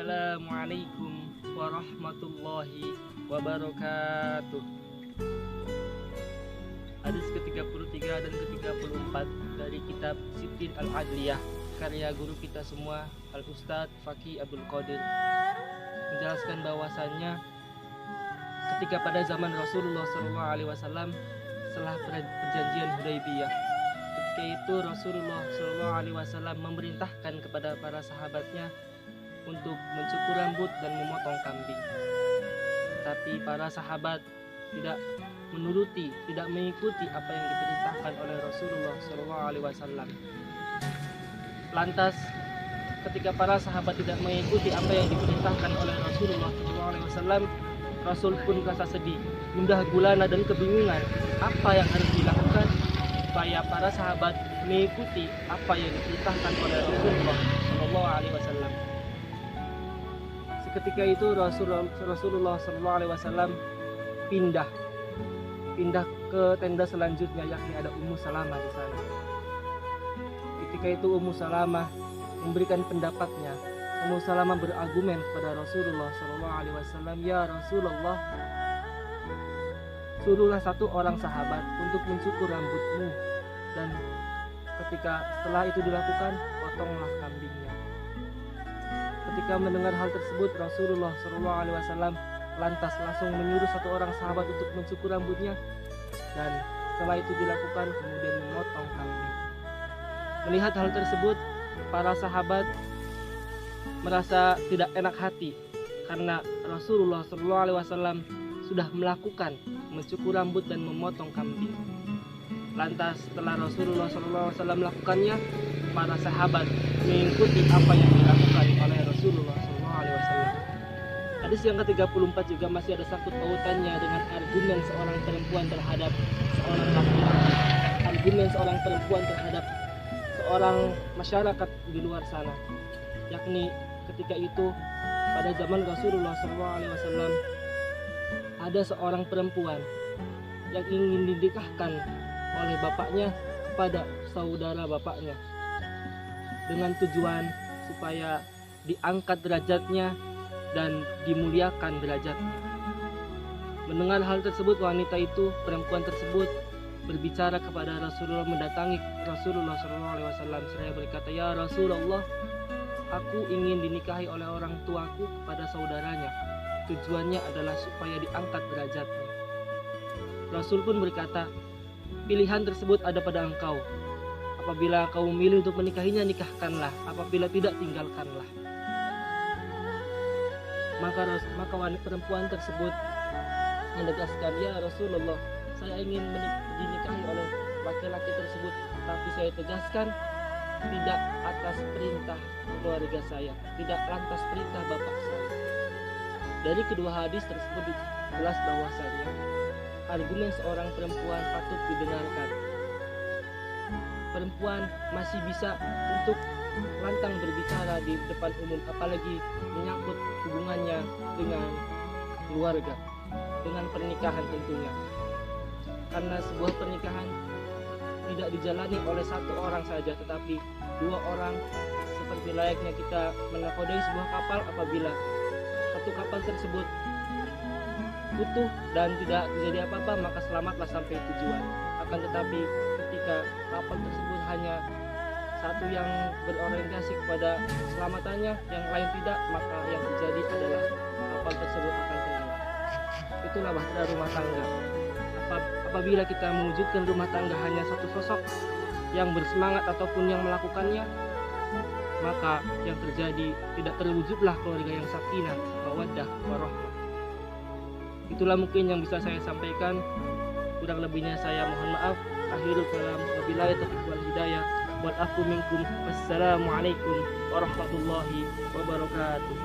Assalamualaikum warahmatullahi wabarakatuh. Hadis ke-33 dan ke-34 dari kitab Sittin Al-Adliyah karya guru kita semua Al-Ustadz Faqih Abdul Qadir menjelaskan bahwasannya ketika pada zaman Rasulullah SAW setelah perjanjian Hudaybiyah, ketika itu Rasulullah SAW memerintahkan kepada para sahabatnya untuk mencukur rambut dan memotong kambing. Tapi para sahabat tidak menuruti, tidak mengikuti apa yang diperintahkan oleh Rasulullah SAW. Lantas ketika para sahabat tidak mengikuti apa yang diperintahkan oleh Rasulullah SAW, Rasul pun merasa sedih, gundah gulana dan kebingungan apa yang harus dilakukan supaya para sahabat mengikuti apa yang diperintahkan oleh Rasulullah SAW. Ketika itu Rasulullah SAW pindah ke tenda selanjutnya, yakni ada Ummu Salamah di sana. Ketika itu Ummu Salamah memberikan pendapatnya. Ummu Salamah berargumen kepada Rasulullah SAW, ya Rasulullah, suruhlah satu orang sahabat untuk mencukur rambutmu, dan ketika setelah itu dilakukan, potonglah kambingnya. Ketika mendengar hal tersebut, Rasulullah SAW lantas langsung menyuruh satu orang sahabat untuk mencukur rambutnya, dan setelah itu dilakukan kemudian memotong kambing. Melihat hal tersebut, para sahabat merasa tidak enak hati karena Rasulullah SAW sudah melakukan mencukur rambut dan memotong kambing. Lantas setelah Rasulullah SAW melakukannya, para sahabat mengikuti apa yang dilakukan oleh Rasulullah SAW. Hadis yang ke-34 juga masih ada sangkut pautannya dengan argumen seorang perempuan terhadap seorang laki-laki, argumen seorang perempuan terhadap seorang masyarakat di luar sana, yakni ketika itu pada zaman Rasulullah SAW ada seorang perempuan yang ingin dinikahkan oleh bapaknya kepada saudara bapaknya dengan tujuan supaya diangkat derajatnya dan dimuliakan derajatnya. Mendengar hal tersebut, wanita itu, perempuan tersebut berbicara kepada Rasulullah, mendatangi Rasulullah SAW. Saya berkata, ya Rasulullah, aku ingin dinikahi oleh orang tuaku kepada saudaranya. Tujuannya adalah supaya diangkat derajatnya. Rasul pun berkata, pilihan tersebut ada pada engkau. Apabila kau memilih untuk menikahinya, nikahkanlah. Apabila tidak, tinggalkanlah. Maka wanita perempuan tersebut menegaskan, ya Rasulullah, saya ingin dinikahi oleh laki-laki tersebut, tapi saya tegaskan tidak atas perintah keluarga saya, tidak lantas perintah bapak saya. Dari kedua hadis tersebut jelas bahwasanya argumen seorang perempuan patut dibenarkan. Perempuan masih bisa untuk lantang berbicara di depan umum, apalagi menyangkut hubungannya dengan keluarga, dengan pernikahan tentunya. Karena sebuah pernikahan tidak dijalani oleh satu orang saja, tetapi dua orang, seperti layaknya kita menakodai sebuah kapal. Apabila satu kapal tersebut utuh dan tidak terjadi apa-apa, maka selamatlah sampai tujuan. Akan tetapi ketika kapal tersebut hanya satu yang berorientasi kepada keselamatannya, yang lain tidak, maka yang terjadi adalah kapal tersebut akan tenggelam. Itulah bahtera rumah tangga. Apabila kita mewujudkan rumah tangga hanya satu sosok yang bersemangat ataupun yang melakukannya, maka yang terjadi tidak terwujudlah keluarga yang sakinah, mawaddah, warahmah. Itulah mungkin yang bisa saya sampaikan. Kurang lebihnya saya mohon maaf. Akhirul kalam, wabillahi taufiq wal hidayah. Wal afu minkum. Wassalamualaikum warahmatullahi wabarakatuh.